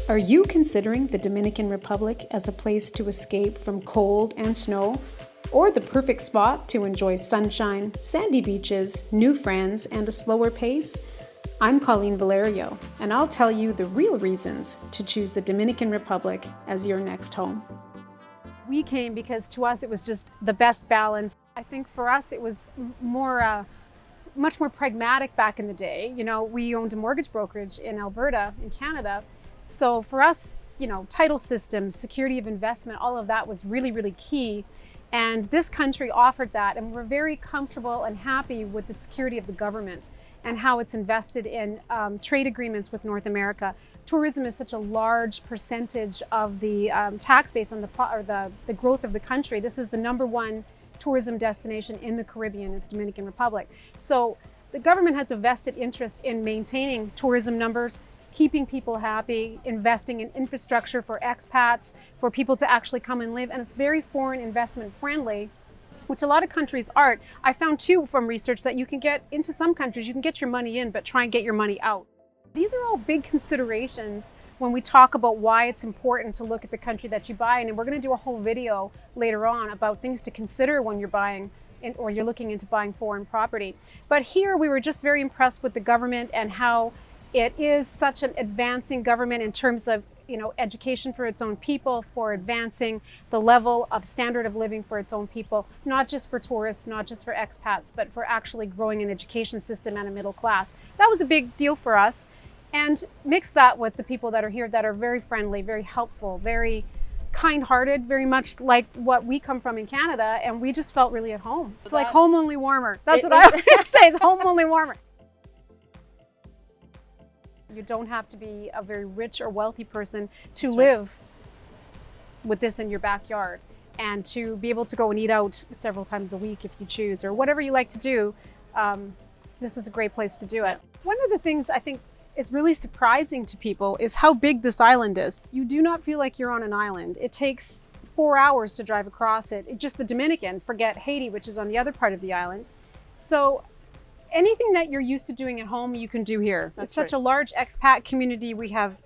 Are you considering the Dominican Republic as a place to escape from cold and snow, or the perfect spot to enjoy sunshine, sandy beaches, new friends, and a slower pace? I'm Colleen Valerio, and I'll tell you the real reasons to choose the Dominican Republic as your next home. We came because to us it was just the best balance. I think for us it was much more pragmatic back in the day. You know, we owned a mortgage brokerage in Alberta, in Canada. So for us, you know, title systems, security of investment, all of that was really, really key. And this country offered that, and we're very comfortable and happy with the security of the government and how it's invested in trade agreements with North America. Tourism is such a large percentage of the tax base on the growth of the country. This is the #1 tourism destination in the Caribbean, is Dominican Republic. So the government has a vested interest in maintaining tourism numbers, keeping people happy, investing in infrastructure for expats, for people to actually come and live. And it's very foreign investment friendly, which a lot of countries aren't. I found too from research that you can get into some countries, you can get your money in, but try and get your money out. These are all big considerations when we talk about why it's important to look at the country that you buy in. And we're going to do a whole video later on about things to consider when you're buying or you're looking into buying foreign property. But here we were just very impressed with the government and how it is such an advancing government in terms of, you know, education for its own people, for advancing the level of standard of living for its own people, not just for tourists, not just for expats, but for actually growing an education system and a middle class. That was a big deal for us. And mix that with the people that are here that are very friendly, very helpful, very kind-hearted, very much like what we come from in Canada, and we just felt really at home. It's like home only warmer. That's what I always say, it's home only warmer. You don't have to be a very rich or wealthy person to live with this in your backyard, and to be able to go and eat out several times a week if you choose, or whatever you like to do. This is a great place to do it. One of the things I think is really surprising to people is how big this island is. You do not feel like you're on an island. It takes 4 hours to drive across it. Just the Dominican, forget Haiti, which is on the other part of the island. So anything that you're used to doing at home, you can do here. It's such a large expat community. We have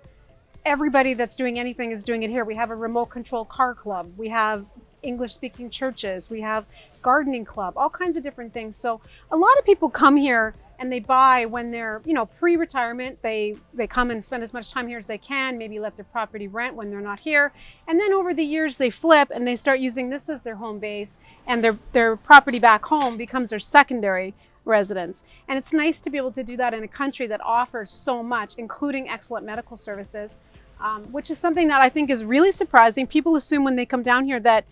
everybody that's doing anything is doing it here. We have a remote control car club. We have English speaking churches. We have gardening club, all kinds of different things. So a lot of people come here and they buy when they're, you know, pre-retirement. They come and spend as much time here as they can, maybe let their property rent when they're not here. And then over the years they flip and they start using this as their home base, and their property back home becomes their secondary residence. And it's nice to be able to do that in a country that offers so much, including excellent medical services, which is something that I think is really surprising. People assume when they come down here that,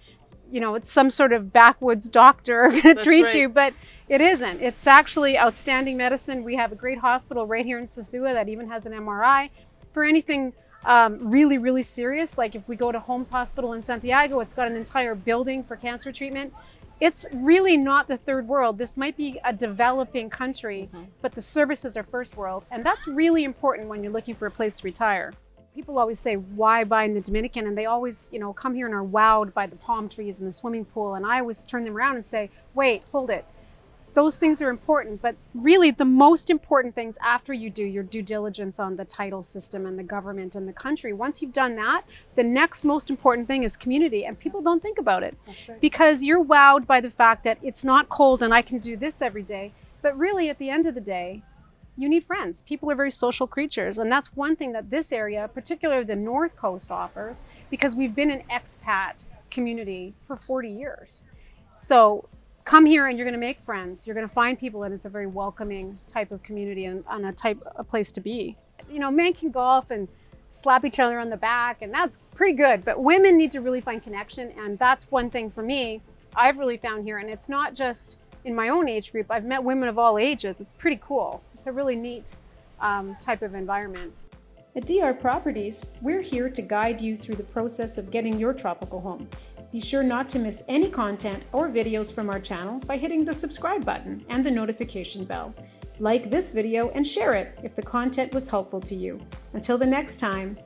you know, it's some sort of backwoods doctor going to treat you, but it isn't. It's actually outstanding medicine. We have a great hospital right here in Sosua that even has an MRI for anything really, really serious. Like if we go to Holmes Hospital in Santiago, it's got an entire building for cancer treatment. It's really not the third world. This might be a developing country, but the services are first world. And that's really important when you're looking for a place to retire. People always say, why buy in the Dominican? And they always, you know, come here and are wowed by the palm trees and the swimming pool. And I always turn them around and say, wait, hold it. Those things are important, but really the most important things after you do your due diligence on the title system and the government and the country, once you've done that, the next most important thing is community. And people don't think about it because you're wowed by the fact that it's not cold and I can do this every day. But really at the end of the day, you need friends. People are very social creatures. And that's one thing that this area, particularly the North Coast, offers, because we've been an expat community for 40 years. So come here and you're going to make friends. You're going to find people, and it's a very welcoming type of community and a place to be. You know, men can golf and slap each other on the back, and that's pretty good. But women need to really find connection. And that's one thing for me I've really found here. And it's not just in my own age group. I've met women of all ages. It's pretty cool. It's a really neat type of environment. At DR Properties, we're here to guide you through the process of getting your tropical home. Be sure not to miss any content or videos from our channel by hitting the subscribe button and the notification bell. Like this video and share it if the content was helpful to you. Until the next time,